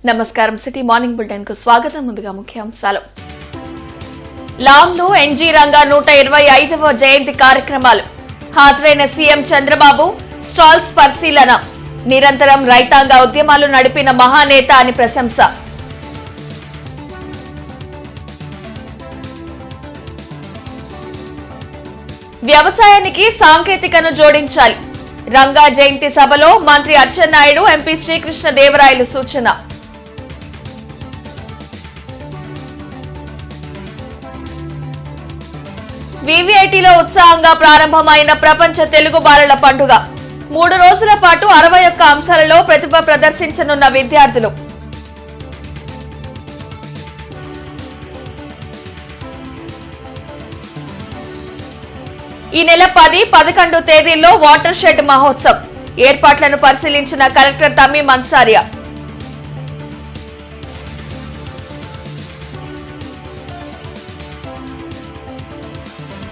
నమస్కారం city morning bulletin కు స్వాగతం. ముందుగా ముఖ్యాంశాలు. లాంలో ఎన్జీ రంగా 125వ జయంతి కార్యక్రమాలు. హాజరైన సీఎం చంద్రబాబు. స్టాల్స్ పరిశీలన. నిరంతరం రైతాంగ ఉద్యమాలు నడిపిన మహానేత అని ప్రశంస. వ్యవసాయానికి సాంకేతికను జోడించాలి. రంగా జయంతి సభలో మంత్రి అచ్చెన్నాయుడు, ఎంపీ శ్రీకృష్ణదేవరాయలు సూచన. వివిఐటిలో ఉత్సాహంగా ప్రారంభమైన ప్రపంచ తెలుగు బాలల పండుగ. 3 రోజుల పాటు 61 అంశాలలో ప్రతిభ ప్రదర్శించనున్న విద్యార్థులు. ఈ నెల 10, 11 తేదీల్లో వాటర్ షెడ్ మహోత్సవ్. ఏర్పాట్లను పరిశీలించిన కలెక్టర్ తమీం అన్సారియా.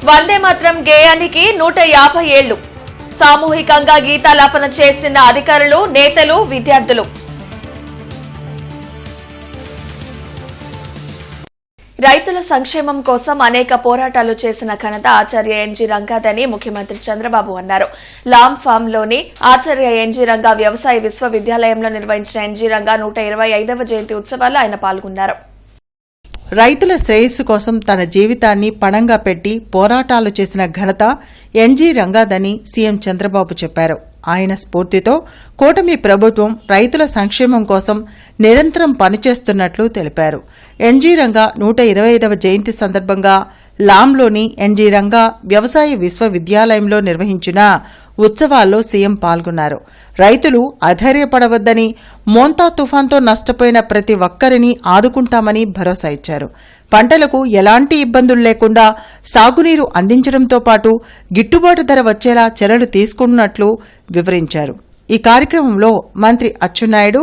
వందే మాత్రం గేయానికి 150 ఏళ్లు. సామూహికంగా గీతాలాపన చేసిన అధికారులు, నేతలు, విద్యార్థులు. రైతుల సంక్షేమం కోసం అనేక పోరాటాలు చేసిన ఘనత ఆచార్య ఎన్జీ రంగాదని ముఖ్యమంత్రి చంద్రబాబు అన్నారు. లామ్ ఫామ్ లోని ఆచార్య ఎన్జీ రంగా వ్యవసాయ విశ్వవిద్యాలయంలో నిర్వహించిన ఎన్జీ రంగా 125వ జయంతి ఉత్సవాల్లో ఆయన పాల్గొన్నారు. రైతుల శ్రేయస్సు కోసం తన జీవితాన్ని పణంగా పెట్టి పోరాటాలు చేసిన ఘనత ఎన్జీ రంగాదని సీఎం చంద్రబాబు చెప్పారు. ఆయన స్ఫూర్తితో కూటమి ప్రభుత్వం రైతుల సంక్షేమం కోసం నిరంతరం పనిచేస్తున్నట్లు తెలిపారు. ఎన్జీ రంగా 125వ జయంతి సందర్భంగా లాంలోని ఎన్జీ రంగా వ్యవసాయ విశ్వవిద్యాలయంలో నిర్వహించిన ఉత్సవాల్లో సీఎం పాల్గొన్నారు. రైతులు అధైర్యపడవద్దని, మోంతా తుఫాన్తో నష్టపోయిన ప్రతి ఒక్కరిని ఆదుకుంటామని భరోసా ఇచ్చారు. పంటలకు ఎలాంటి ఇబ్బందులు లేకుండా సాగునీరు అందించడంతో పాటు గిట్టుబాటు ధర వచ్చేలా చర్యలు తీసుకున్నట్లు వివరించారు. ఈ కార్యక్రమంలో మంత్రి అచ్చెన్నాయుడు,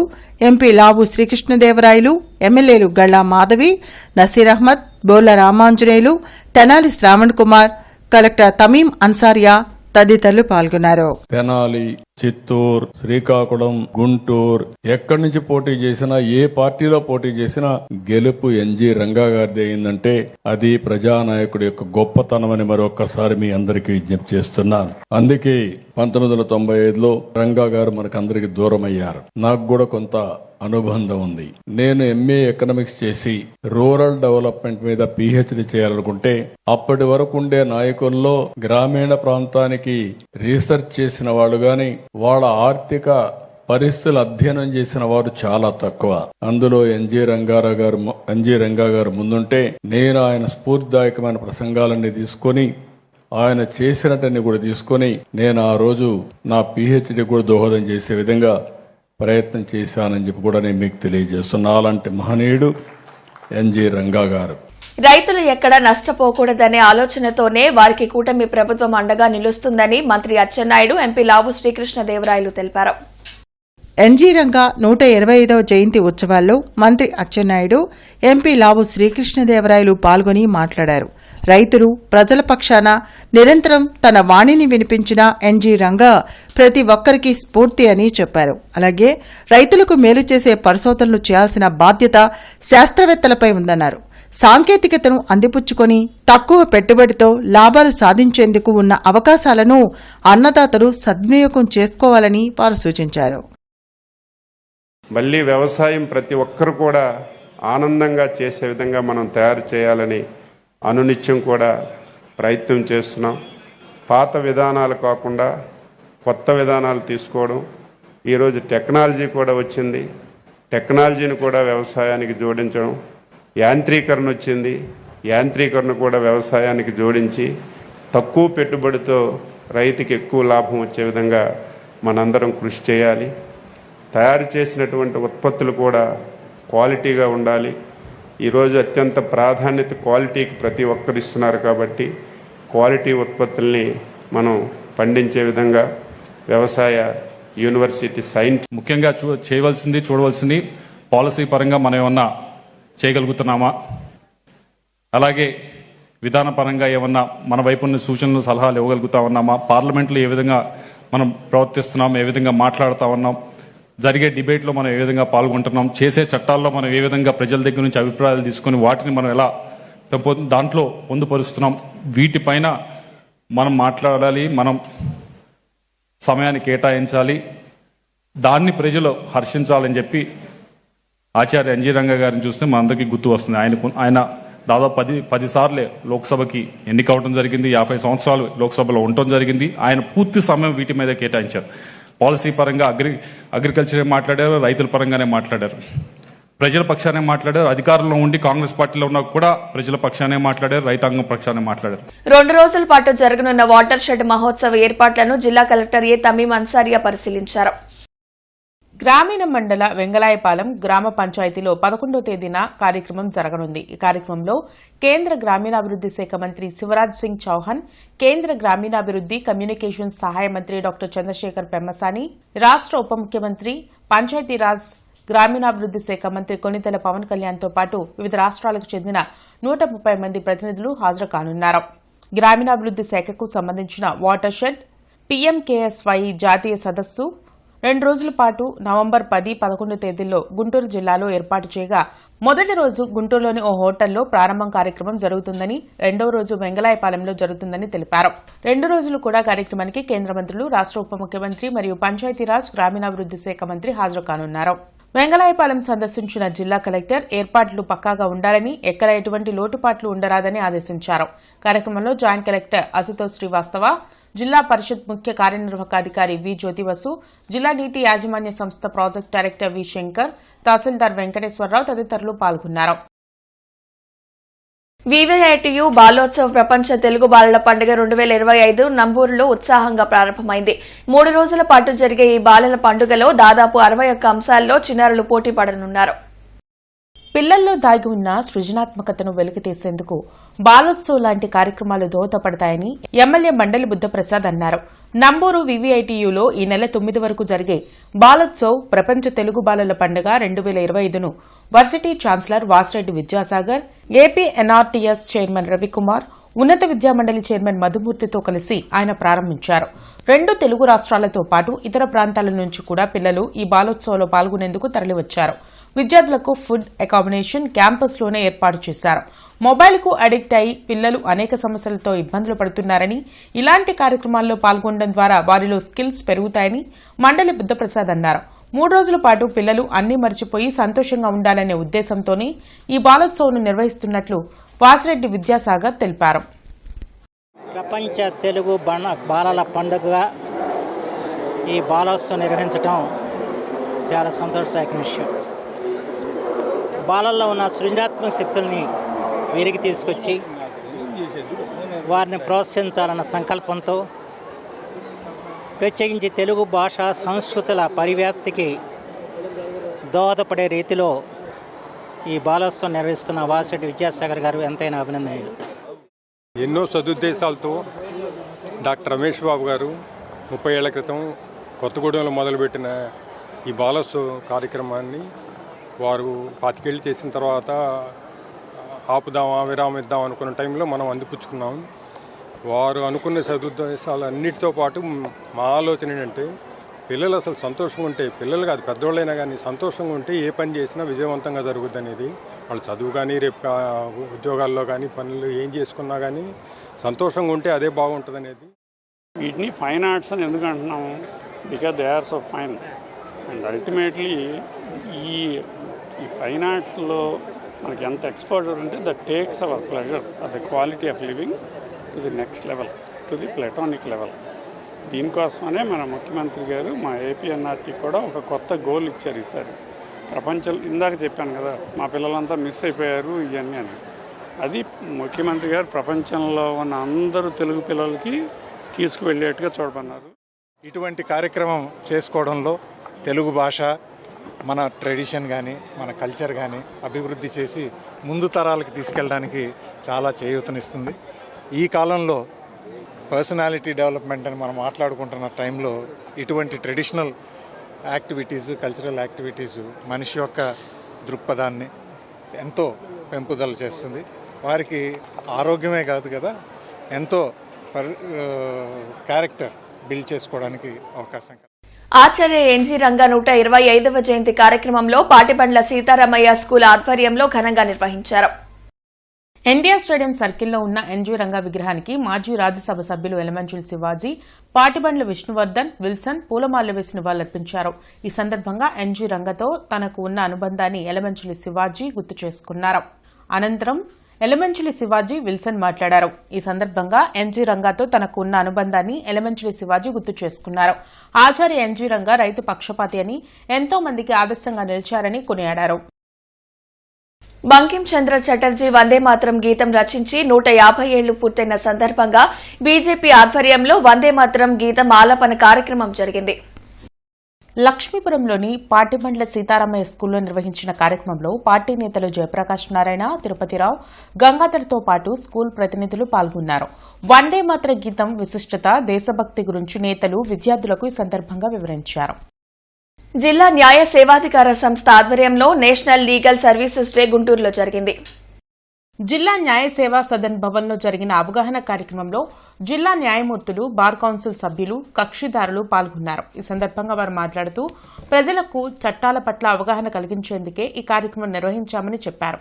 ఎంపీ లావు శ్రీకృష్ణదేవరాయలు, ఎమ్మెల్యేలు గళ్లా మాధవి, నసీర్ అహ్మద్, బోర్ల రామాంజనేయులు, తెనాలి శ్రావణ్ కుమార్, కలెక్టర్ తమీం అన్సారియా తదితరులు పాల్గొన్నారు. తెనాలి, చిత్తూరు, శ్రీకాకుళం, గుంటూరు ఎక్కడి నుంచి పోటీ చేసినా, ఏ పార్టీలో పోటీ చేసినా గెలుపు ఎన్జీ రంగా గారిది అయిందంటే అది ప్రజానాయకుడి యొక్క గొప్పతనం అని మరొక్కసారి మీ అందరికీ విజ్ఞప్తి చేస్తున్నాను. అందుకే 1995లో రంగా గారు మనకందరికి దూరం అయ్యారు. నాకు కూడా కొంత అనుబంధం ఉంది. నేను ఎంఏ ఎకనామిక్స్ చేసి రూరల్ డెవలప్మెంట్ మీద పిహెచ్డి చేయాలనుకుంటే అప్పటి వరకు ఉండే నాయకుల్లో గ్రామీణ ప్రాంతానికి రీసెర్చ్ చేసిన వాళ్ళు గాని, వాళ్ళ ఆర్థిక పరిస్థితులు అధ్యయనం చేసిన వారు చాలా తక్కువ. అందులో ఎన్జీ రంగా గారు ముందుంటే నేను ఆయన స్ఫూర్తిదాయకమైన ప్రసంగాలన్నీ తీసుకొని, ఆయన చేసినట్టన్ని కూడా తీసుకొని, నేను ఆ రోజు నా పిహెచ్డి కూడా దోహదం చేసే విధంగా ప్రయత్నం చేశానని చెప్పి కూడా నేను మీకు తెలియజేస్తున్నా. అలాంటి మహనీయుడు ఎన్జీ రంగా గారు. రైతులు ఎక్కడా నష్టపోకూడదనే ఆలోచనతోనే వారికి కూటమి ప్రభుత్వం అండగా నిలుస్తుందని మంత్రి అచ్చెన్నాయుడు, ఎంపీ లావు శ్రీకృష్ణదేవరాయలు తెలిపారు. ఎన్జీ రంగా 125వ జయంతి ఉత్సవాల్లో మంత్రి అచ్చెన్నాయుడు, ఎంపీ లావు శ్రీకృష్ణదేవరాయలు పాల్గొని మాట్లాడారు. రైతులు, ప్రజల పక్షాన నిరంతరం తన వాణిని వినిపించిన ఎన్జీ రంగా ప్రతి ఒక్కరికి స్ఫూర్తి అని చెప్పారు. అలాగే రైతులకు మేలు చేసే పరిశోధనలు చేయాల్సిన బాధ్యత శాస్త్రవేత్తలపై ఉందన్నారు. సాంకేతికతను అందిపుచ్చుకొని తక్కువ పెట్టుబడితో లాభాలు సాధించేందుకు ఉన్న అవకాశాలను అన్నదాతలు సద్వినియోగం చేసుకోవాలని వారు సూచించారు. మళ్ళీ వ్యవసాయం ప్రతి ఒక్కరు కూడా ఆనందంగా చేసే విధంగా మనం తయారు చేయాలని అనునిత్యం కూడా ప్రయత్నం చేస్తున్నాం. పాత విధానాలు కాకుండా కొత్త విధానాలు తీసుకోవడం. ఈరోజు టెక్నాలజీ కూడా వచ్చింది. టెక్నాలజీని కూడా వ్యవసాయానికి జోడించడం. యాంత్రీకరణ వచ్చింది. యాంత్రీకరణ కూడా వ్యవసాయానికి జోడించి తక్కువ పెట్టుబడితో రైతుకి ఎక్కువ లాభం వచ్చే విధంగా మనందరం కృషి చేయాలి. తయారు చేసినటువంటి ఉత్పత్తులు కూడా క్వాలిటీగా ఉండాలి. ఈరోజు అత్యంత ప్రాధాన్యత క్వాలిటీకి ప్రతి ఒక్కరు ఇస్తున్నారు కాబట్టి క్వాలిటీ ఉత్పత్తుల్ని మనం పండించే విధంగా వ్యవసాయ యూనివర్సిటీ సైన్స్ ముఖ్యంగా చూడవలసింది పాలసీ పరంగా మనం ఏమన్నా చేయగలుగుతున్నామా, అలాగే విధానపరంగా ఏమన్నా మన వైపు ఉన్న సూచనలు, సలహాలు ఇవ్వగలుగుతా ఉన్నామా, పార్లమెంట్లో ఏ విధంగా మనం ప్రవర్తిస్తున్నాం, ఏ విధంగా మాట్లాడుతూ ఉన్నాం, జరిగే డిబేట్లో మనం ఏ విధంగా పాల్గొంటున్నాం, చేసే చట్టాల్లో మనం ఏ విధంగా ప్రజల దగ్గర నుంచి అభిప్రాయాలు తీసుకొని వాటిని మనం ఎలా దాంట్లో పొందుపరుస్తున్నాం, వీటిపైన మనం మాట్లాడాలి, మనం సమయాన్ని కేటాయించాలి, దాన్ని ప్రజలు హర్షించాలని చెప్పి ఆచార్య ఎన్జీ రంగా గారిని చూస్తే మనందరికీ గుర్తు వస్తుంది. ఆయన దాదాపు 10 సార్లే లోక్సభకి ఎన్నికవడం జరిగింది, 50 సంవత్సరాలు లోక్సభలో ఉండటం జరిగింది. ఆయన పూర్తి సమయం వీటి మీద కేటాయించారు. పాలసీ పరంగా అగ్రికల్చరే మాట్లాడారు, రైతుల పరంగానే మాట్లాడారు, ప్రజల పక్షానే మాట్లాడారు. అధికారంలో ఉండి కాంగ్రెస్ పార్టీలో ఉన్నా కూడా ప్రజల పక్షానే మాట్లాడారు, రైతాంగం పక్షానే మాట్లాడారు. 2 రోజుల పాటు జరగనున్న వాటర్ షెడ్ మహోత్సవ ఏర్పాట్లను జిల్లా కలెక్టర్ ఏ తమీం అన్సారియా పరిశీలించారు. గ్రామీణ మండల వెంగళాయపాలెం గ్రామ పంచాయతీలో 11వ తేదీన కార్యక్రమం జరగనుంది. ఈ కార్యక్రమంలో కేంద్ర గ్రామీణాభివృద్ది శాఖ మంత్రి శివరాజ్ సింగ్ చౌహాన్, కేంద్ర గ్రామీణాభివృద్ది కమ్యూనికేషన్స్ సహాయ మంత్రి డాక్టర్ చంద్రశేఖర్ పెమ్మసాని, రాష్ట ఉప ముఖ్యమంత్రి పంచాయతీరాజ్ గ్రామీణాభివృద్ది శాఖ మంత్రి కొనితెల పవన్ కళ్యాణ్తో పాటు వివిధ రాష్ట్రాలకు చెందిన 130 మంది ప్రతినిధులు హాజరు కానున్నారు. గ్రామీణాభివృద్ది శాఖకు సంబంధించిన వాటర్ షెడ్ పీఎంకేఎస్వై జాతీయ సదస్సు 2 రోజుల పాటు నవంబర్ 10, 11 తేదీల్లో గుంటూరు జిల్లాలో ఏర్పాటు చేయగా, మొదటి రోజు గుంటూరులోని ఓ హోటల్లో ప్రారంభం కార్యక్రమం జరుగుతుందని, రెండవ రోజు వెంగళాయపాలెంలో జరుగుతుందని తెలిపారు. 2 రోజులు కూడా కార్యక్రమానికి కేంద్ర మంత్రులు, రాష్ట ఉప ముఖ్యమంత్రి మరియు పంచాయతీరాజ్ గ్రామీణాభివృద్ది శాఖ మంత్రి హాజరు కానున్నారు. వెంగళాయపాలెం సందర్శించిన జిల్లా కలెక్టర్ ఏర్పాట్లు పక్కాగా ఉండాలని, ఎక్కడ ఎటువంటి లోటుపాట్లు ఉండరాదని ఆదేశించారు. కార్యక్రమంలో జాయింట్ కలెక్టర్ అశుతోష్ శ్రీవాస్తవ, జిల్లా పరిషత్ ముఖ్య కార్యనిర్వాహకాధికారి వి జ్యోతివసు, జిల్లా నీటి యాజమాన్య సంస్థ ప్రాజెక్టు డైరెక్టర్ వి శంకర్, తహసీల్దార్ వెంకటేశ్వరరావు తదితరులు పాల్గొన్నారు. వివిఐటియు బాలోత్సవ్ ప్రపంచ తెలుగు బాలల పండుగ 2025 నంబూరులో ఉత్సాహంగా ప్రారంభమైంది. 3 రోజుల పాటు జరిగే ఈ బాలల పండుగలో దాదాపు 61 అంశాల్లో చిన్నారులు పోటీ పడనున్నారు. పిల్లల్లో దాగి ఉన్న సృజనాత్మకతను వెలికితీసేందుకు బాలోత్సవ్ లాంటి కార్యక్రమాలు దోహదపడతాయని ఎమ్మెల్యే మండలి బుద్ధప్రసాద్ అన్నారు. నంబూరు వివిఐటియులో ఈ నెల 9 వరకు జరిగే బాలోత్సవ్ ప్రపంచ తెలుగు బాలల పండుగ 2025ను varsity chancellor Vasireddy Vidyasagar, AP NRTS chairman Ravikumar, ఉన్నత విద్యామండలి చైర్మన్ మధుమూర్తితో కలిసి ఆయన ప్రారంభించారు. 2 తెలుగు రాష్ట్రాలతో పాటు ఇతర ప్రాంతాల నుంచి కూడా పిల్లలు ఈ బాలోత్సవంలో పాల్గొనేందుకు తరలివచ్చారు. విద్యార్థులకు ఫుడ్, అకామిడేషన్ క్యాంపస్లోనే ఏర్పాటు చేశారు. మొబైల్కు అడిక్ట్ అయి పిల్లలు అనేక సమస్యలతో ఇబ్బందులు పడుతున్నారని, ఇలాంటి కార్యక్రమాల్లో పాల్గొనడం ద్వారా వారిలో స్కిల్స్ పెరుగుతాయని మండలి బుద్ధప్రసాద్ అన్నారు. 3 రోజుల పాటు పిల్లలు అన్నీ మర్చిపోయి సంతోషంగా ఉండాలనే ఉద్దేశంతోనే ఈ బాలోత్సవం నిర్వహిస్తున్నట్లు వాసిరెడ్డి విద్యాసాగర్ తెలిపారు. ప్రపంచ తెలుగు బాలల పండుగగా ఈ బాలోత్సవం నిర్వహించడం చాలా సంతోషదాయక విషయం. బాలల్లో ఉన్న సృజనాత్మక శక్తుల్ని వీరికి తీసుకొచ్చి వారిని ప్రోత్సహించాలన్న సంకల్పంతో, ప్రత్యేకించి తెలుగు భాష సంస్కృతుల పరివ్యాప్తికి దోహదపడే రీతిలో ఈ బాలోత్సవం నిర్వహిస్తున్న వాసిరెడ్డి విద్యాసాగర్ గారు ఎంతైనా అభినందనీయులు. ఎన్నో సదుద్దేశాలతో డాక్టర్ రమేష్ బాబు గారు 30 ఏళ్ల క్రితం కొత్తగూడెంలో మొదలుపెట్టిన ఈ బాలోత్సవ కార్యక్రమాన్ని వారు 25 ఏళ్ళు చేసిన తర్వాత ఆపుదామా, విరామం ఇద్దాం అనుకున్న టైంలో మనం అందిపుచ్చుకున్నాం. వారు అనుకున్న సదుద్దేశాలు అన్నిటితో పాటు మా ఆలోచన ఏంటంటే, పిల్లలు అసలు సంతోషంగా ఉంటే, పిల్లలు కాదు పెద్దవాళ్ళైనా కానీ సంతోషంగా ఉంటే ఏ పని చేసినా విజయవంతంగా జరుగుద్ది అనేది. వాళ్ళు చదువు కానీ, రేపు ఉద్యోగాల్లో కానీ, పనులు ఏం చేసుకున్నా కానీ సంతోషంగా ఉంటే అదే బాగుంటుంది అనేది. వీటిని ఫైన్ ఆర్ట్స్ అని ఎందుకు అంటున్నాము? Because they are so fine. And ultimately ఈ ఫైన్ ఆర్ట్స్లో మనకి ఎంత ఎక్స్పోజర్ ఉంటే that takes our pleasure the quality of living to the next level, to the platonic level. దీనికోసమనే మన ముఖ్యమంత్రి గారు మా ఏపీఎన్ఆర్టీ కూడా ఒక కొత్త గోల్ ఇచ్చారు ఈసారి. ప్రపంచం ఇందాక చెప్పాను కదా, మా పిల్లలంతా మిస్ అయిపోయారు ఇవన్నీ అని. అది ముఖ్యమంత్రి గారు ప్రపంచంలో ఉన్న అందరూ తెలుగు పిల్లలకి తీసుకువెళ్ళేట్టుగా చూడమన్నారు. ఇటువంటి కార్యక్రమం చేసుకోవడంలో తెలుగు భాష, మన ట్రెడిషన్ కానీ, మన కల్చర్ కానీ అభివృద్ధి చేసి ముందు తరాలకు తీసుకెళ్ళడానికి చాలా చేయూతనిస్తుంది. ఈ కాలంలో పర్సనాలిటీ డెవలప్మెంట్ అని మనం మాట్లాడుకుంటున్న టైంలో ఇటువంటి ట్రెడిషనల్ యాక్టివిటీస్, కల్చరల్ యాక్టివిటీస్ మనిషి యొక్క దృక్పథాన్ని ఎంతో పెంపుదల చేస్తుంది. వారికి ఆరోగ్యమే కాదు కదా, ఎంతో క్యారెక్టర్ బిల్డ్ చేసుకోవడానికి అవకాశం. ఆచార్య ఎన్జీ రంగా 125వ జయంతి కార్యక్రమంలో పాటిబండ్ల సీతారామయ్య స్కూల్ ఆధ్వర్యంలో ఘనంగా నిర్వహించారు. ఎన్టీఆర్ స్టేడియం సర్కిల్లో ఉన్న ఎన్జీ రంగా విగ్రహానికి మాజీ రాజ్యసభ సభ్యులు ఎలమంచిలి శివాజీ, పాటిబండ్ల విష్ణువర్ధన్, విల్సన్ పూలమాలలు వేసి నివాళులర్పించారు. ఈ సందర్భంగా ఎన్జీ రంగతో తనకు ఉన్న అనుబంధాన్ని ఎలమంచిలి శివాజీ గుర్తు చేసుకున్నారు. అనంతరం ఎలమంచిలి శివాజీ, విల్సన్ మాట్లాడారు. ఈ సందర్భంగా ఎన్జీ రంగాతో తనకు ఉన్న అనుబంధాన్ని ఎలమంచిలి శివాజీ గుర్తు చేసుకున్నారు. ఆచార్య ఎన్జీ రంగా రైతు పక్షపాతి అని, ఎంతో మందికి ఆదర్శంగా నిలిచారని కొనియాడారు. బంకిం చంద్ర చటర్జీ వందే మాతరం గీతం రచించి 150 ఏళ్లు పూర్తయిన సందర్భంగా బీజేపీ ఆధ్వర్యంలో వందే మాతరం గీతం ఆలాపన కార్యక్రమం జరిగింది. లక్ష్మీపురంలోని పాటిబండ్ల సీతారామయ్య స్కూల్లో నిర్వహించిన కార్యక్రమంలో పార్టీ నేతలు జయప్రకాష్ నారాయణ, తిరుపతిరావు, గంగాధర్తో పాటు స్కూల్ ప్రతినిధులు పాల్గొన్నారు. వందే మాతర గీతం విశిష్టత, దేశభక్తి గురించి నేతలు విద్యార్థులకు ఈ సందర్భంగా వివరించారు. జిల్లా న్యాయ సేవాధికార సంస్థ ఆధ్వర్యంలో నేషనల్ లీగల్ సర్వీసెస్ డే గుంటూరులో జరిగింది. జిల్లా న్యాయ సేవా సదన్ భవన్లో జరిగిన అవగాహన కార్యక్రమంలో జిల్లా న్యాయమూర్తులు, బార్ కౌన్సిల్ సభ్యులు, కక్షిదారులు పాల్గొన్నారు. ఈ సందర్భంగా వారు మాట్లాడుతూ ప్రజలకు చట్టాల పట్ల అవగాహన కలిగించేందుకే ఈ కార్యక్రమం నిర్వహించామని చెప్పారు.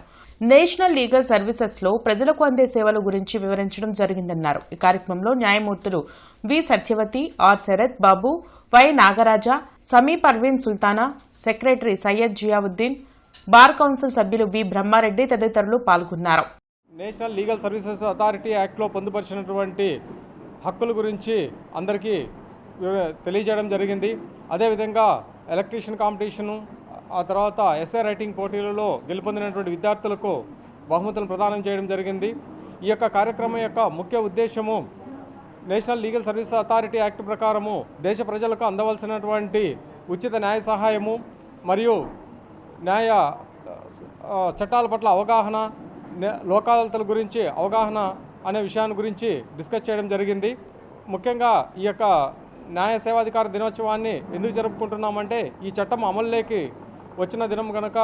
నేషనల్ లీగల్ సర్వీసెస్ లో ప్రజలకు అందే సేవల గురించి వివరించడం జరిగిందన్నారు. ఈ కార్యక్రమంలో న్యాయమూర్తులు V Satyavathi, R Sarath Babu, Y Nagaraja, Sami Parveen Sultana, secretary Syed Ziauddin, bar council సభ్యులు వి బ్రహ్మారెడ్డి తదితరులు పాల్గొన్నారు. నేషనల్ లీగల్ సర్వీసెస్ అథారిటీ యాక్ట్లో పొందుపరిచినటువంటి హక్కుల గురించి అందరికీ తెలియజేయడం జరిగింది. అదేవిధంగా ఎలక్ట్రీషియన్ కాంపిటీషను, ఆ తర్వాత ఎస్ఏ రైటింగ్ పోటీలలో గెలుపొందినటువంటి విద్యార్థులకు బహుమతులను ప్రదానం చేయడం జరిగింది. ఈ యొక్క కార్యక్రమం యొక్క ముఖ్య ఉద్దేశము national legal services authority act ప్రకారము దేశ ప్రజలకు అందవలసినటువంటి ఉచిత న్యాయ సహాయము మరియు న్యాయ చట్టాల పట్ల అవగాహన, లోకాదాలతల గురించి అవగాహన అనే విషయాన్ని గురించి డిస్కస్ చేయడం జరిగింది. ముఖ్యంగా ఈ యొక్క న్యాయ సేవాధికార దినోత్సవాన్ని ఎందుకు జరుపుకుంటున్నామంటే ఈ చట్టం అమలులోకి వచ్చిన దినం కనుక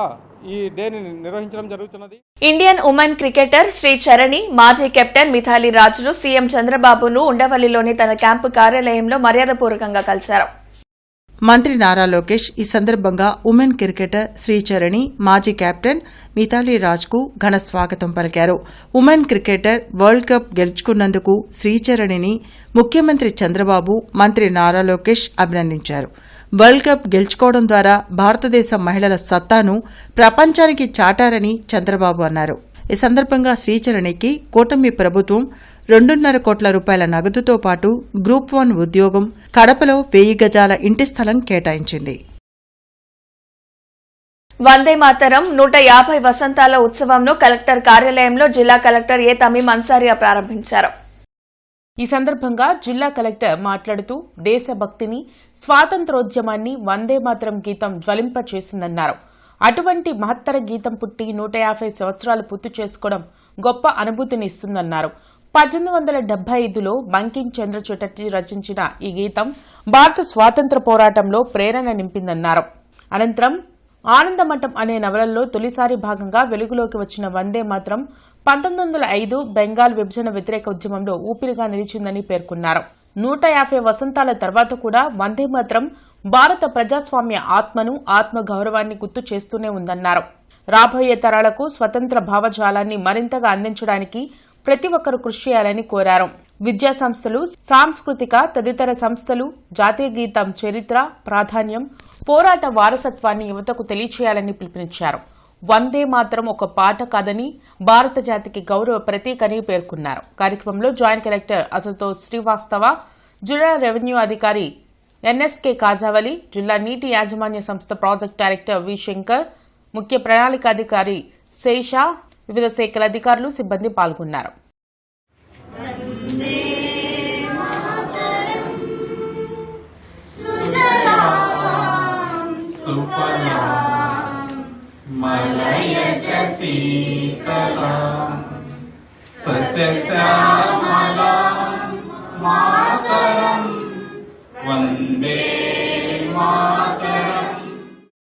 ఈ డేని నిర్వహించడం జరుగుతున్నది. ఇండియన్ ఉమెన్ క్రికెటర్ శ్రీచరణి, మాజీ కెప్టెన్ మిథాలీ రాజులు సీఎం చంద్రబాబును ఉండవల్లిలోని తన క్యాంపు కార్యాలయంలో మర్యాదపూర్వకంగా కలిశారు. మంత్రి నారా లోకేష్ ఈ సందర్భంగా ఉమెన్ క్రికెటర్ శ్రీచరణి, మాజీ కెప్టెన్ మిథాలీ రాజ్కు ఘన స్వాగతం పలికారు. ఉమెన్ క్రికెటర్ వరల్డ్ కప్ గెలుచుకున్నందుకు శ్రీచరణిని ముఖ్యమంత్రి చంద్రబాబు, మంత్రి నారా లోకేష్ అభినందించారు. వరల్డ్ కప్ గెలుచుకోవడం ద్వారా భారతదేశ మహిళల సత్తాను ప్రపంచానికి చాటారని చంద్రబాబు అన్నారు. ఈ సందర్భంగా శ్రీచరణికి కూటమి ప్రభుత్వం 2.5 కోట్ల రూపాయల నగదుతో పాటు గ్రూప్ 1 ఉద్యోగం, కడపలో 1000 గజాల ఇంటి స్థలం కేటాయించింది. వందే మాతరం 150 వసంతాల ఉత్సవంను కలెక్టర్ కార్యాలయంలో జిల్లా కలెక్టర్ ఏ తమీం అన్సారియా ప్రారంభించారు. ఈ సందర్భంగా జిల్లా కలెక్టర్ మాట్లాడుతూ దేశభక్తిని, స్వాతంత్రోద్యమాన్ని వందే మాతరం గీతం జ్వలింపచేసిందన్నారు. అటువంటి మహత్తర గీతం పుట్టి 150 సంవత్సరాలు పూర్తి చేసుకోవడం గొప్ప అనుభూతిని ఇస్తుందన్నారు. 1875లో బంకిం చంద్ర చటర్జీ రచించిన ఈ గీతం భారత స్వాతంత్ర పోరాటంలో ప్రేరణ నింపిందన్నారు. అనంతరం ఆనందమఠం అనే నవలలో తొలిసారి భాగంగా వెలుగులోకి వచ్చిన వందే మాతరం 1905 బెంగాల్ విభజన వ్యతిరేక ఉద్యమంలో ఊపిరిగా నిలిచిందని పేర్కొన్నారు. 150 వసంతాల తర్వాత కూడా వందే మాతరం భారత ప్రజాస్వామ్య ఆత్మను, ఆత్మ గౌరవాన్ని గుర్తు చేస్తూనే ఉందన్నారు. రాబోయే తరాలకు స్వతంత్ర భావజాలాన్ని మరింతగా అందించడానికి ప్రతి ఒక్కరూ కృషి చేయాలని కోరారు. విద్యా సంస్థలు, సాంస్కృతిక తదితర సంస్థలు జాతీయ గీతం చరిత్ర, ప్రాధాన్యం, పోరాట వారసత్వాన్ని యువతకు తెలియచేయాలని పిలుపునిచ్చారు. వందే మాతరం ఒక పాట కాదని భారత జాతికి గౌరవ ప్రతీకని పేర్కొన్నారు. కార్యక్రమంలో జాయింట్ కలెక్టర్ అశుతోష్ శ్రీవాస్తవ, జిల్లా రెవెన్యూ అధికారి ఎన్ఎస్కే కాజావలి, జిల్లా నీటి యాజమాన్య సంస్థ ప్రాజెక్ట్ డైరెక్టర్ వి శంకర్, ముఖ్య ప్రణాళికాధికారి శేషా, వివిధ శాఖల అధికారులు, సిబ్బంది పాల్గొన్నారు.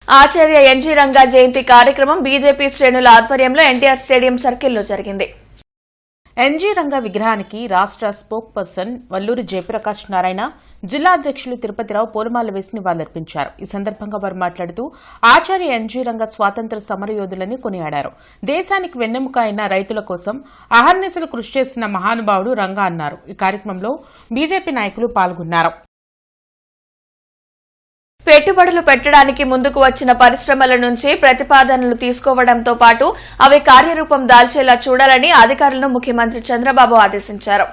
ఆచార్య ఎన్జీ రంగా జయంతి కార్యక్రమం బీజేపీ శ్రేణుల ఆధ్వర్యంలో ఎన్టీఆర్ స్టేడియం సర్కిల్లో జరిగింది. ఎన్జీ రంగా విగ్రహానికి రాష్ట్ర స్పోక్ పర్సన్ వల్లూరి జయప్రకాష్ నారాయణ, జిల్లా అధ్యక్షులు తిరుపతిరావు పూలమాల వేసి నివాళులర్పించారు. ఈ సందర్భంగా వారు మాట్లాడుతూ ఆచార్య ఎన్జీ రంగా స్వాతంత్ర సమరయోధులని కొనియాడారు. దేశానికి వెన్నెముక అయిన రైతుల కోసం అహర్నిశలు కృషి చేసిన మహానుభావుడు రంగా అన్నారు. ఈ కార్యక్రమంలో బీజేపీ నాయకులు పాల్గొన్నారు. పెట్టుబడులు పెట్టడానికి ముందుకు వచ్చిన పరిశ్రమల నుంచి ప్రతిపాదనలు తీసుకోవడంతో పాటు అవి కార్యరూపం దాల్చేలా చూడాలని అధికారులను ముఖ్యమంత్రి చంద్రబాబు ఆదేశించారు.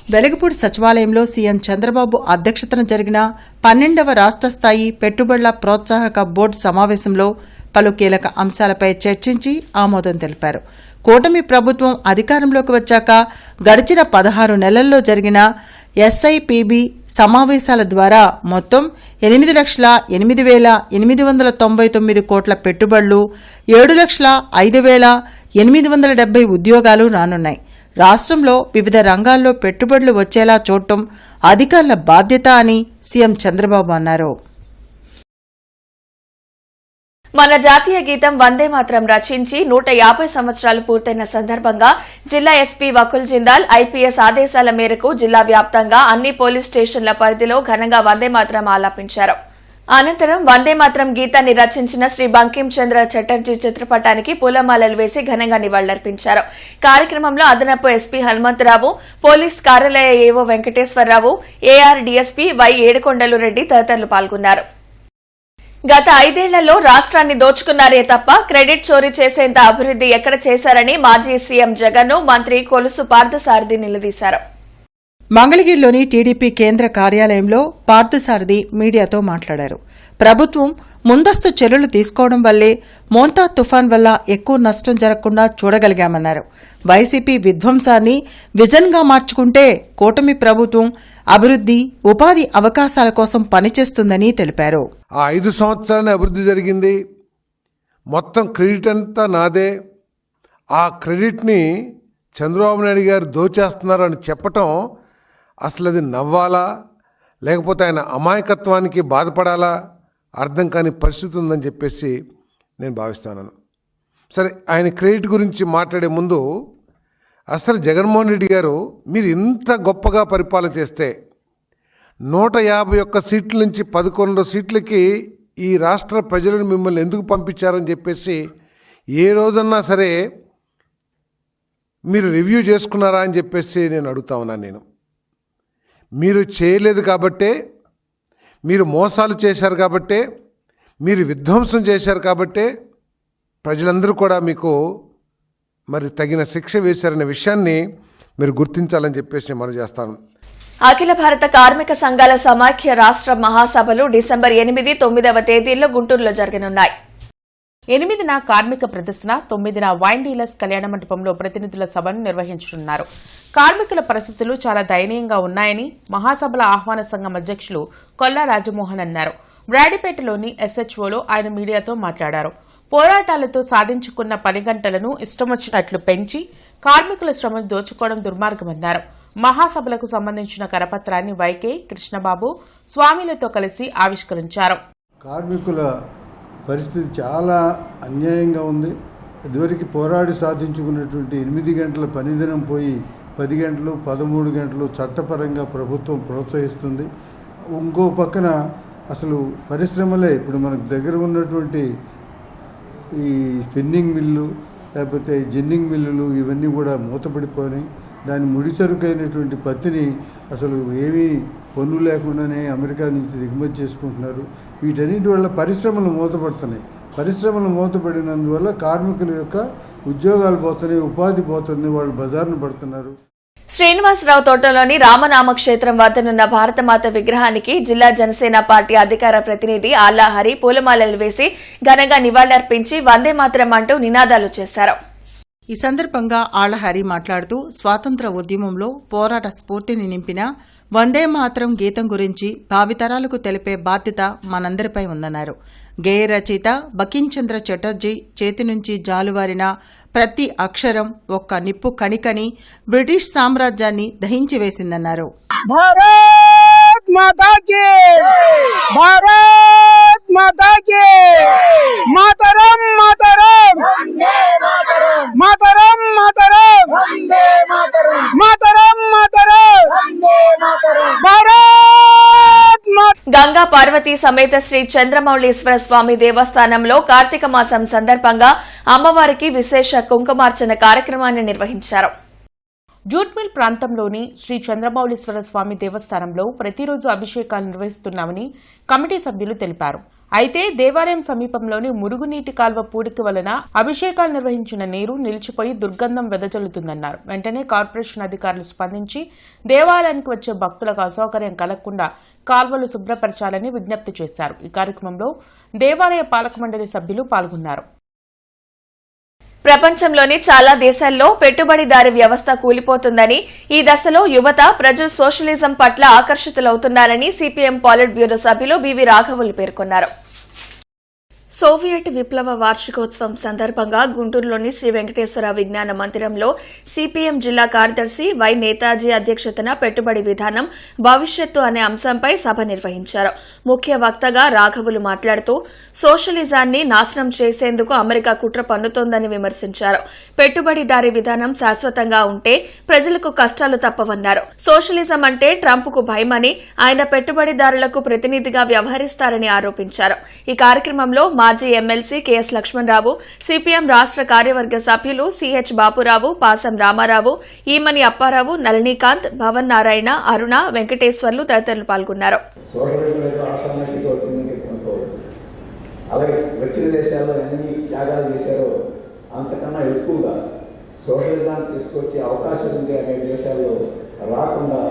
వెలగపూడి సచివాలయంలో సీఎం చంద్రబాబు అధ్యక్షతన జరిగిన 12వ రాష్ట్ర స్థాయి పెట్టుబడుల ప్రోత్సాహక బోర్డు సమావేశంలో పలు కీలక అంశాలపై చర్చించి ఆమోదం తెలిపారు. కూటమి ప్రభుత్వం అధికారంలోకి వచ్చాక గడిచిన 16 నెలల్లో జరిగిన ఎస్ఐపిబి సమావేశాల ద్వారా మొత్తం 8,08,899 కోట్ల పెట్టుబడులు, 7,05,870 ఉద్యోగాలు రానున్నాయి. రాష్ట్రంలో వివిధ రంగాల్లో పెట్టుబడులు వచ్చేలా చూడటం అధికారుల బాధ్యత అని సీఎం చంద్రబాబు అన్నారు. మన జాతీయ గీతం వందే మాత్రం రచించి 150 సంవత్సరాలు పూర్తయిన సందర్భంగా జిల్లా ఎస్పీ వకుల్ జిందాల్ ఐపీఎస్ ఆదేశాల మేరకు జిల్లా వ్యాప్తంగా అన్ని పోలీస్ స్టేషన్ల పరిధిలో ఘనంగా వందే మాత్రం ఆలాపించారు. అనంతరం వందే మాత్రం గీతాన్ని రచించిన శ్రీ బంకిం చంద్ర చటర్జీ చిత్రపటానికి పూలమాలలు వేసి ఘనంగా నివాళులర్పించారు. కార్యక్రమంలో అదనపు ఎస్పీ హనుమంతరావు, పోలీస్ కార్యాలయ ఏవో వెంకటేశ్వరరావు, ఏఆర్ డీఎస్పీ వై ఏడుకొండలు రెడ్డి తదితరులు పాల్గొన్నారు. గత 5 ఏళ్లలో రాష్ట్రాన్ని దోచుకున్నారే తప్ప క్రెడిట్ చోరీ చేసేంత అభివృద్ది ఎక్కడ చేశారని మాజీ సీఎం జగన్ను మంత్రి కొలుసు పార్థసారథి నిలదీశారు. మంగళగిరిలోని టీడీపీ కేంద్ర కార్యాలయంలో పార్థసారథి మీడియాతో మాట్లాడారు. ప్రభుత్వం ముందస్తు చర్యలు తీసుకోవడం వల్లే మోంతా తుఫాన్ వల్ల ఎక్కువ నష్టం జరగకుండా చూడగలిగామన్నారు. వైసీపీ విధ్వంసాన్ని విజన్గా మార్చుకుంటే కూటమి ప్రభుత్వం అభివృద్ది, ఉపాధి అవకాశాల కోసం పనిచేస్తుందని తెలిపారు. ఆ 5 సంవత్సరాలు అభివృద్ధి జరిగింది, మొత్తం క్రెడిట్ అంతా నాదే, ఆ క్రెడిట్ని చంద్రబాబు నాయుడు గారు దోచేస్తున్నారు అని చెప్పటం అసలు అది నవ్వాలా లేకపోతే ఆయన అమాయకత్వానికి బాధపడాలా అర్థం కాని పరిస్థితి ఉందని చెప్పేసి నేను భావిస్తున్నాను. సరే, ఆయన క్రెడిట్ గురించి మాట్లాడే ముందు అసలు జగన్మోహన్ రెడ్డి గారు మీరు ఇంత గొప్పగా పరిపాలన చేస్తే 151 సీట్ల నుంచి 11 సీట్లకి ఈ రాష్ట్ర ప్రజలను మిమ్మల్ని ఎందుకు పంపించారని చెప్పేసి ఏ రోజన్నా సరే మీరు రివ్యూ చేసుకున్నారా అని చెప్పేసి నేను అడుగుతా ఉన్నాను. మీరు చేయలేదు కాబట్టే, మీరు మోసాలు చేశారు కాబట్టే, మీరు విధ్వంసం చేశారు కాబట్టే ప్రజలందరూ కూడా మీకు మరి తగిన శిక్ష వేశారనే విషయాన్ని మీరు గుర్తించాలని చెప్పేసి నేను మనవి చేస్తాను. అఖిల భారత కార్మిక సంఘాల సమాఖ్య రాష్ట్ర మహాసభలు డిసెంబర్ 8, 9వ తేదీల్లో గుంటూరులో జరగనున్నాయి. 8న కార్మిక ప్రదర్శన, 9న వైన్ డీలర్స్ కళ్యాణ మండపంలో ప్రతినిధుల సభను నిర్వహించనున్నారు. కార్మికుల పరిస్థితులు చాలా దయనీయంగా ఉన్నాయని మహాసభల ఆహ్వాన సంఘం అధ్యక్షులు కొల్లా రాజమోహన్ అన్నారు. బ్రాడీపేటలోని ఎస్హెచ్ఓలో ఆయన మీడియాతో మాట్లాడారు. పోరాటాలతో సాధించుకున్న పని గంటలను ఇష్టమొచ్చినట్లు పెంచి కార్మికుల శ్రమను దోచుకోవడం దుర్మార్గమన్నారు. మహాసభలకు సంబంధించిన కరపత్రాన్ని వైకే కృష్ణబాబు స్వామిలతో కలిసి ఆవిష్కరించారు. కార్మికుల పరిస్థితి చాలా అన్యాయంగా ఉంది. ఇదివరకు పోరాడి సాధించుకున్నటువంటి 8 గంటల పనిదినం పోయి 10 గంటలు, 13 గంటలు చట్టపరంగా ప్రభుత్వం ప్రోత్సహిస్తుంది. ఇంకో పక్కన అసలు పరిశ్రమలే ఇప్పుడు మనకు దగ్గర ఉన్నటువంటి ఈ స్పిన్నింగ్ మిల్లు లేకపోతే జిన్నింగ్ మిల్లులు ఇవన్నీ కూడా మూతపడిపోయినాయి. దాని ముడిసరుకైనటువంటి పత్తిని అసలు ఏమీ పన్ను లేకుండానే అమెరికా నుంచి దిగుమతి చేసుకుంటున్నారు. వీటన్నిటి వల్ల పరిశ్రమలు మూతపడుతున్నాయి. పరిశ్రమలు మూతపడినందువల్ల కార్మికుల యొక్క ఉద్యోగాలు పోతున్నాయి, ఉపాధి పోతుంది, వాళ్ళు బజార్ను పడుతున్నారు. శ్రీనివాసరావు తోటలోని రామనామ క్షేత్రం వద్దనున్న భారతమాత విగ్రహానికి జిల్లా జనసేన పార్టీ అధికార ప్రతినిధి ఆల్లాహరి పూలమాలలు వేసి ఘనంగా నివాళులర్పించి వందే మాతరం అంటూ నినాదాలు చేశారు. ఈ సందర్భంగా ఆళ్లహరి మాట్లాడుతూ స్వాతంత్ర ఉద్యమంలో పోరాట స్ఫూర్తిని నింపిన వందే మాతరం గీతం గురించి భావితరాలకు తెలిపే బాధ్యత మనందరిపై ఉందన్నారు. గేయ రచయిత బంకించంద్ర చటర్జీ చేతి నుంచి జాలువారిన ప్రతి అక్షరం ఒక్క నిప్పు కణికని బ్రిటిష్ సామ్రాజ్యాన్ని దహించి వేసిందన్నారు. భారత్ మాతా కీ, భారత్ మాతా కీ, మాతరం మాతరం, మాతరం మాతరం, పార్వతీ సమేత శ్రీ చంద్రమౌళీశ్వర స్వామి దేవస్థానంలో కార్తీక మాసం సందర్భంగా అమ్మవారికి విశేష కుంకుమార్చన కార్యక్రమాన్ని నిర్వహించారు. జూట్మిల్ ప్రాంతంలోని శ్రీ చంద్రమౌళీశ్వర స్వామి దేవస్థానంలో ప్రతిరోజు అభిషేకాలు నిర్వహిస్తున్నామని కమిటీ సభ్యులు తెలిపారు. అయితే దేవాలయం సమీపంలోని మురుగునీటి కాల్వ పూడిక వలన అభిషేకాలు నిర్వహించిన నీరు నిలిచిపోయి దుర్గంధం వెదజల్లుతుందన్నారు. వెంటనే కార్పొరేషన్ అధికారులు స్పందించి దేవాలయానికి వచ్చే భక్తులకు అసౌకర్యం కలగకుండా కాల్వలు శుభ్రపరచాలని విజ్ఞప్తి చేశారు. ఈ కార్యక్రమంలో దేవాలయ పాలక మండలి సభ్యులు పాల్గొన్నారు. ప్రపంచంలోని చాలా దేశాల్లో పెట్టుబడిదారీ వ్యవస్థ కూలిపోతుందని, ఈ దశలో యువత ప్రజలు సోషలిజం పట్ల ఆకర్షితులవుతున్నారని సిపిఎం పాలిట్ బ్యూరో సభ్యులు బివి రాఘవులు పేర్కొన్నారు. సోవియట్ విప్లవ వార్షికోత్సవం సందర్భంగా గుంటూరులోని శ్రీ వెంకటేశ్వర విజ్ఞాన మందిరంలో సిపిఎం జిల్లా కార్యదర్శి వై నేతాజీ అధ్యక్షతన పెట్టుబడి విధానం భవిష్యత్తు అనే అంశంపై సభ నిర్వహించారు. ముఖ్య వక్తగా రాఘవులు మాట్లాడుతూ సోషలిజాన్ని నాశనం చేసేందుకు అమెరికా కుట్ర పన్నుతోందని విమర్శించారు. పెట్టుబడిదారీ విధానం శాశ్వతంగా ఉంటే ప్రజలకు కష్టాలు తప్పవన్నారు. సోషలిజం అంటే ట్రంప్కు భయమని, ఆయన పెట్టుబడిదారులకు ప్రతినిధిగా వ్యవహరిస్తారని ఆరోపించారు. ఈ కార్యక్రమంలో మాజీ ఎమ్మెల్సీ కెఎస్ లక్ష్మణరావు, సిపిఎం రాష్ట్ర కార్యవర్గ సభ్యులు సిహెచ్ బాపురావు, పాసం రామారావు, ఈమని అప్పారావు, నళినీకాంత్, భవన్ నారాయణ, అరుణ, వెంకటేశ్వర్లు తదితరులు పాల్గొన్నారు. అలాగే వచ్చిన దేశాల్లో ఎన్ని త్యాగాలు చేశారో అంతకన్నా ఎక్కువగా సోషలిజాన్ని తీసుకొచ్చే అవకాశం ఉంది అనే దేశాల్లో రాకుండా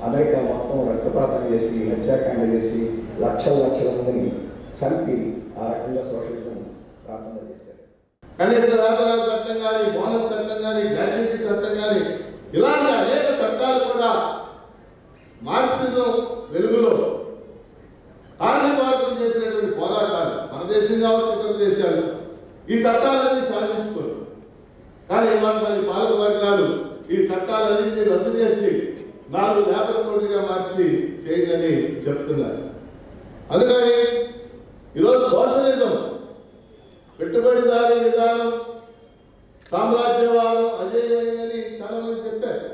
అమెరికా మొత్తం రక్తపాతం చేసి, హత్యాకాండ చేసి లక్షల మందిని చంపి ఆ రకంగా సోషలిజం రాకుండా చేశారు. కనీస వేతనాల చట్టం కానీ, బోనస్ చట్టం కానీ, గ్రాట్యుటీ చట్టం కానీ, ఇలాంటి అనేక చట్టాలు కూడా మార్క్సిజం వెలుగులో కార్మిక వర్గం చేసినటువంటి పోరాటాలు, మన దేశం కావచ్చు ఇతర దేశాలు, ఈ చట్టాలన్నీ సాధించుకోరు. కానీ ఇవాళ మరి పాలక వర్గాలు ఈ చట్టాలన్నింటినీ రద్దు చేసి 4 లేబర్ కోడ్లుగా మార్చి చేయండి చెప్తున్నారు. అందుకని ఈరోజు సోషలిజం, పెట్టుబడిదారీ విధానం, సామ్రాజ్యవాదం అజేయమైందని చాలా మంది చెప్పారు.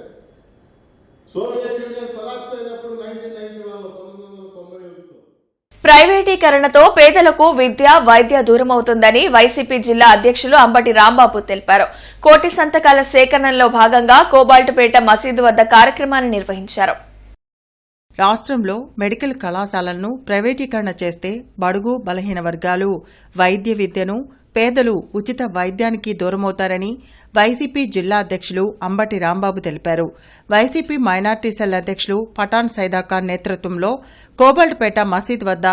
సోవియట్ యూనియన్ కొలాప్స్ అయినప్పుడు 1991 ప్రైవేటీకరణతో పేదలకు విద్య, వైద్య దూరమవుతుందని వైసీపీ జిల్లా అధ్యక్షులు అంబటి రాంబాబు తెలిపారు. కోటి సంతకాల సేకరణలో భాగంగా కోబాల్టుపేట మసీదు వద్ద కార్యక్రమాన్ని నిర్వహించారు. రాష్ట్రంలో మెడికల్ కళాశాలలను ప్రైవేటీకరణ చేస్తే బడుగు బలహీన వర్గాలు వైద్య విద్యను, పేదలు ఉచిత వైద్యానికి దూరమవుతారని వైసీపీ జిల్లా అధ్యక్షులు అంబటి రాంబాబు తెలిపారు. వైసీపీ మైనార్టీ సెల్ అధ్యక్షులు పఠాన్ సైదాఖాన్ నేతృత్వంలో కోబాల్టుపేట మసీద్ వద్ద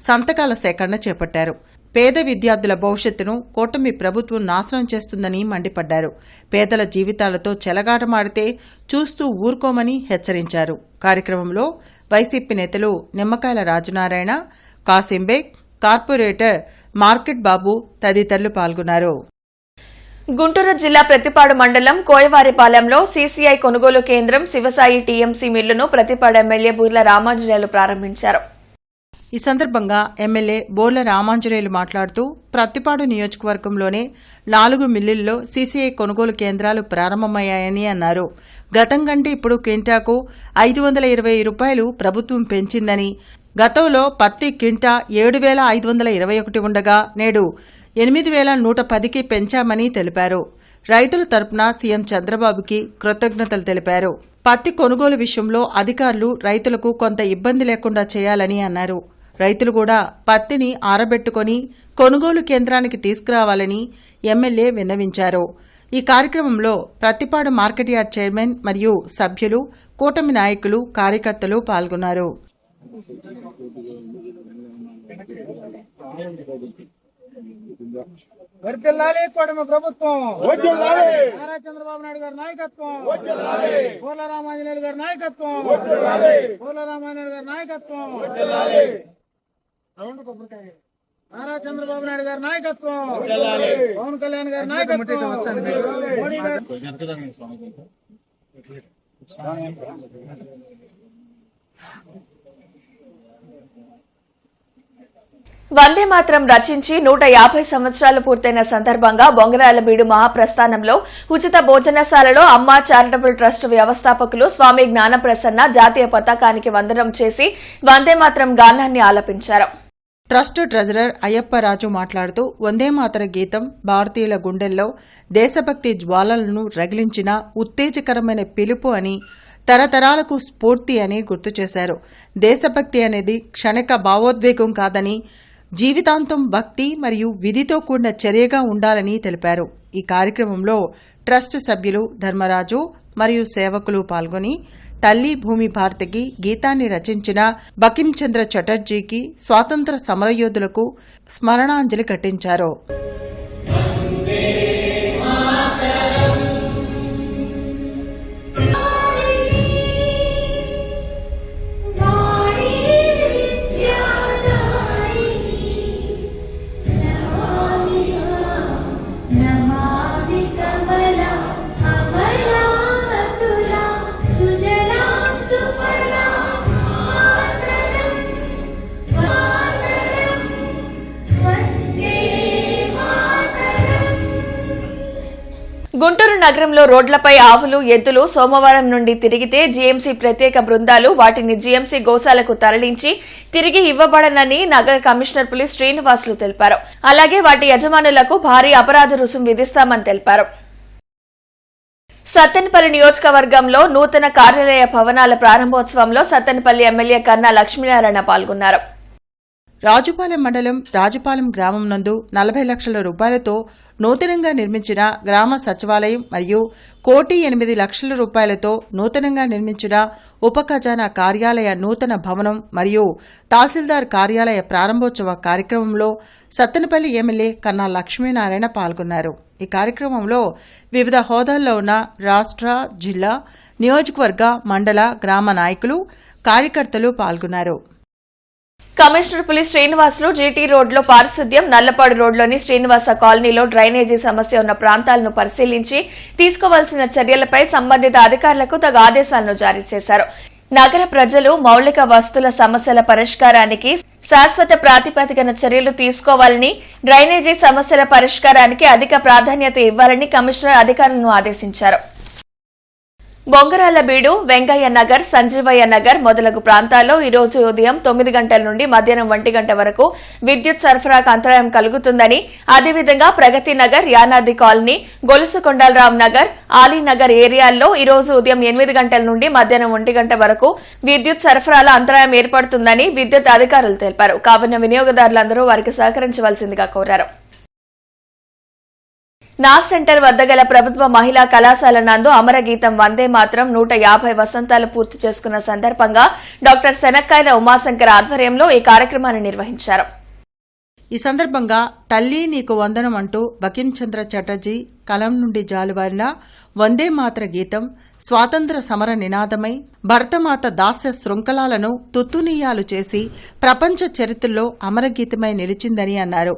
సంతకాల సేకరణ చేపట్టారు. పేద విద్యార్థుల భవిష్యత్తును కూటమి ప్రభుత్వం నాశనం చేస్తుందని మండిపడ్డారు. పేదల జీవితాలతో చెలగాటమాడితే చూస్తూ ఊరుకోమని హెచ్చరించారు. కార్యక్రమంలో వైసీపీ నేతలు నిమ్మకాయల రాజనారాయణ, కాసింబేగ్, కార్పొరేటర్ మార్కెట్ బాబు తదితరులు పాల్గొన్నారు. గుంటూరు జిల్లా ప్రతిపాడు మండలం కోయవారిపాలెంలో సీసీఐ కొనుగోలు కేంద్రం, శివసాయి టీఎంసీ మిల్లును ప్రతిపాడు ఎమ్మెల్యే బూర్ల రామాంజనేయులు ప్రారంభించారు. ఈ సందర్భంగా ఎమ్మెల్యే బోర్ల రామాంజనేయులు మాట్లాడుతూ ప్రత్తిపాడు నియోజకవర్గంలోనే 4 మిల్లుల్లో సీసీఐ కొనుగోలు కేంద్రాలు ప్రారంభమయ్యాయని అన్నారు. గతం కంటే ఇప్పుడు క్వింటాకు 520 రూపాయలు ప్రభుత్వం పెంచిందని, గతంలో పత్తి క్వింటా 7,521 ఉండగా నేడు 8,110కి పెంచామని తెలిపారు. రైతుల తరపున సీఎం చంద్రబాబుకి కృతజ్ఞతలు తెలిపారు. పత్తి కొనుగోలు విషయంలో అధికారులు రైతులకు కొంత ఇబ్బంది లేకుండా చేయాలని అన్నారు. రైతులు కూడా పత్తిని ఆరబెట్టుకుని కొనుగోలు కేంద్రానికి తీసుకురావాలని ఎమ్మెల్యే విన్నవించారు. ఈ కార్యక్రమంలో ప్రత్తిపాడు మార్కెట్ యార్డ్ చైర్మన్ మరియు సభ్యులు, కూటమి నాయకులు, కార్యకర్తలు పాల్గొన్నారు. వర్ధిల్లాలి కూటమి ప్రభుత్వం, నారా చంద్రబాబు నాయుడు గారి నాయకత్వం, బూర్ల రామాంజనేయులు గారి నాయకత్వం, బూర్ల రామాంజనేయులు గారి నాయకత్వం, నారా చంద్రబాబు నాయుడు గారి నాయకత్వం, పవన్ కళ్యాణ్ గారి నాయకత్వం, మోడీ గారు. వందే మాత్రం రచించి 150 సంవత్సరాలు పూర్తయిన సందర్భంగా బొంగరాలబీడు మహాప్రస్థానంలో ఉచిత భోజనశాలలో అమ్మ చారిటబుల్ ట్రస్ట్ వ్యవస్థాపకులు స్వామి జ్ఞానప్రసన్న జాతీయ పతాకానికి వందనం చేసి వందే మాత్రం గానాన్ని ఆలపించారు. ట్రస్ట్ ట్రెజరర్ అయ్యప్పరాజు మాట్లాడుతూ వందే మాతర గీతం భారతీయుల గుండెల్లో దేశభక్తి జ్వాలలను రగిలించిన ఉత్తేజకరమైన పిలుపు అని, తరతరాలకు స్ఫూర్తి అని గుర్తు చేశారు. దేశభక్తి అనేది క్షణిక భావోద్వేగం కాదని, జీవితాంతం భక్తి మరియు విధితో కూడిన చర్యగా ఉండాలని తెలిపారు. ఈ కార్యక్రమంలో ట్రస్ట్ సభ్యులు ధర్మరాజు మరియు సేవకులు పాల్గొని తల్లి భూమి భారతికి గీతాన్ని రచించిన బకిం చంద్ర చటర్జీకి, స్వాతంత్ర సమరయోధులకు స్మరణాంజలి ఘటించారు. గుంటూరు నగరంలో రోడ్లపై ఆవులు, ఎద్దులు సోమవారం నుండి తిరిగితే జీఎంసీ ప్రత్యేక బృందాలు వాటిని జీఎంసీ గోశాలకు తరలించి తిరిగి ఇవ్వబడనని నగర కమిషనర్ పులి శ్రీనివాసులు తెలిపారు. అలాగే వాటి యజమానులకు భారీ అపరాధ రుసుం విధిస్తామని తెలిపారు. సత్తెనపల్లి నియోజకవర్గంలో నూతన కార్యాలయ భవనాల ప్రారంభోత్సవంలో సత్తెనపల్లి ఎమ్మెల్యే కన్నా లక్ష్మీనారాయణ పాల్గొన్నారు. రాజుపాలెం మండలం రాజుపాలెం గ్రామం నందు 40 లక్షల రూపాయలతో నూతనంగా నిర్మించిన గ్రామ సచివాలయం మరియు 1,08,00,000 రూపాయలతో నూతనంగా నిర్మించిన ఉప ఖజానా కార్యాలయ నూతన భవనం మరియు తహసీల్దార్ కార్యాలయ ప్రారంభోత్సవ కార్యక్రమంలో సత్తెనపల్లి ఎమ్మెల్యే కన్నా లక్ష్మీనారాయణ పాల్గొన్నారు. ఈ కార్యక్రమంలో వివిధ హోదాల్లో ఉన్న రాష్ట్ర, జిల్లా, నియోజకవర్గ, మండల, గ్రామ నాయకులు, కార్యకర్తలు పాల్గొన్నారు. కమిషనర్ పులి శ్రీనివాసులు జీటీ రోడ్లో పారిశుద్ధ్యం, నల్లపాడు రోడ్లోని శ్రీనివాస కాలనీలో డ్రైనేజీ సమస్య ఉన్న ప్రాంతాలను పరిశీలించి తీసుకోవాల్సిన చర్యలపై సంబంధిత అధికారులకు తగు ఆదేశాలను జారీ చేశారు. నగర ప్రజలు మౌలిక వస్తుల సమస్యల పరిష్కారానికి శాశ్వత ప్రాతిపదికన చర్యలు తీసుకోవాలని, డ్రైనేజీ సమస్యల పరిష్కారానికి అధిక ప్రాధాన్యత ఇవ్వాలని కమిషనర్ అధికారులను ఆదేశించారు. బొంగరాలబీడు, వెంగయ్య నగర్, సంజీవయ్య నగర్ మొదలగు ప్రాంతాల్లో ఈ రోజు ఉదయం 9 గంటల నుండి మధ్యాహ్నం 1 గంట వరకు విద్యుత్ సరఫరాకు అంతరాయం కలుగుతుందని, అదేవిధంగా ప్రగతి నగర్, యానాది కాలనీ, గొలుసుకొండలరావు నగర్, ఆలీనగర్ ఏరియాల్లో ఈ రోజు ఉదయం 8 గంటల నుండి మధ్యాహ్నం 1 గంట వరకు విద్యుత్ సరఫరాలో అంతరాయం ఏర్పడుతుందని విద్యుత్ అధికారులు తెలిపారు. కావున వినియోగదారులందరూ వారికి సహకరించవలసిందిగా కోరారు. నాస్ సెంటర్ వద్ద గల ప్రభుత్వ మహిళా కళాశాల నందు అమరగీతం వందే మాత్రం 150 వసంతాలు పూర్తి చేసుకున్న సందర్భంగా డాక్టర్ శనక్కాయల ఉమాశంకర్ ఆధ్వర్యంలో ఈ కార్యక్రమాన్ని నిర్వహించారు. ఈ సందర్భంగా తల్లి నీకు వందనం అంటూ బకిం చంద్ర చటర్జీ కలం నుండి జాలువారిన వందే మాతర గీతం స్వాతంత్ర సమర నినాదమై భరతమాత దాస్య శృంఖలాలను తుత్తునీయాలు చేసి ప్రపంచ చరిత్రలో అమరగీతమై నిలిచిందని అన్నారు.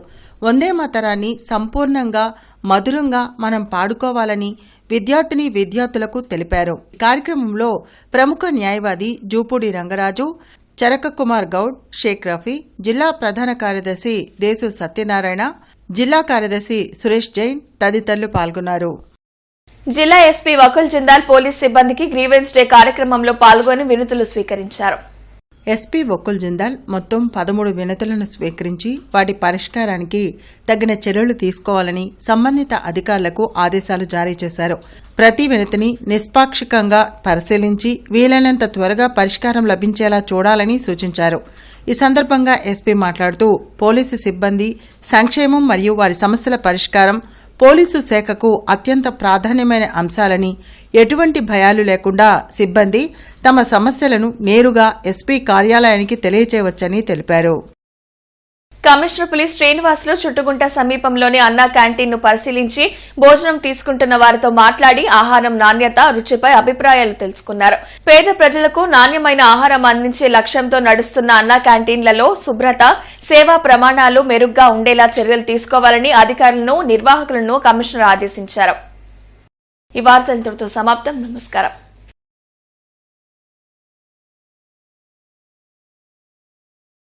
వందే మాతరాన్ని సంపూర్ణంగా మధురంగా మనం పాడుకోవాలని విద్యార్థులకు తెలిపారు. ఈ కార్యక్రమంలో ప్రముఖ న్యాయవాది జూపూడి రంగరాజు, చరక కుమార్ గౌడ్, షేక్ రఫీ, జిల్లా ప్రధాన కార్యదర్శి దేశు సత్యనారాయణ, జిల్లా కార్యదర్శి సురేష్ జైన్ తదితరులు పాల్గొన్నారు. జిల్లా ఎస్పీ వకుల్ జిందాల్ పోలీస్ సిబ్బందికి గ్రీవెన్స్ డే కార్యక్రమంలో పాల్గొని వినతులు స్వీకరించారు. ఎస్పీ వకుల్ జిందాల్ మొత్తం 13 వినతులను స్వీకరించి వాటి పరిష్కారానికి తగిన చర్యలు తీసుకోవాలని సంబంధిత అధికారులకు ఆదేశాలు జారీ చేశారు. ప్రతి వినతిని నిష్పాక్షికంగా పరిశీలించి వీలైనంత త్వరగా పరిష్కారం లభించేలా చూడాలని సూచించారు. ఈ సందర్భంగా ఎస్పీ మాట్లాడుతూ పోలీసు సిబ్బంది సంక్షేమం మరియు వారి సమస్యల పరిష్కారం పోలీసు శాఖకు అత్యంత ప్రాధాన్యమైన అంశాలని, ఎటువంటి భయాలు లేకుండా సిబ్బంది తమ సమస్యలను నేరుగా ఎస్పీ కార్యాలయానికి తెలియచేయవచ్చని తెలిపారు. కమిషనర్ పులి శ్రీనివాసులు చుట్టుగుంట సమీపంలోని అన్నా క్యాంటీన్ను పరిశీలించి భోజనం తీసుకుంటున్న వారితో మాట్లాడి ఆహారం నాణ్యత, రుచిపై అభిప్రాయాలు తెలుసుకున్నారు. పేద ప్రజలకు నాణ్యమైన ఆహారం అందించే లక్ష్యంతో నడుస్తున్న అన్నా క్యాంటీన్లలో శుభ్రత, సేవా ప్రమాణాలు మెరుగ్గా ఉండేలా చర్యలు తీసుకోవాలని అధికారులను, నిర్వాహకులను కమిషనర్ ఆదేశించారు. ఈ వార్తలతో సమాప్తం. నమస్కారం.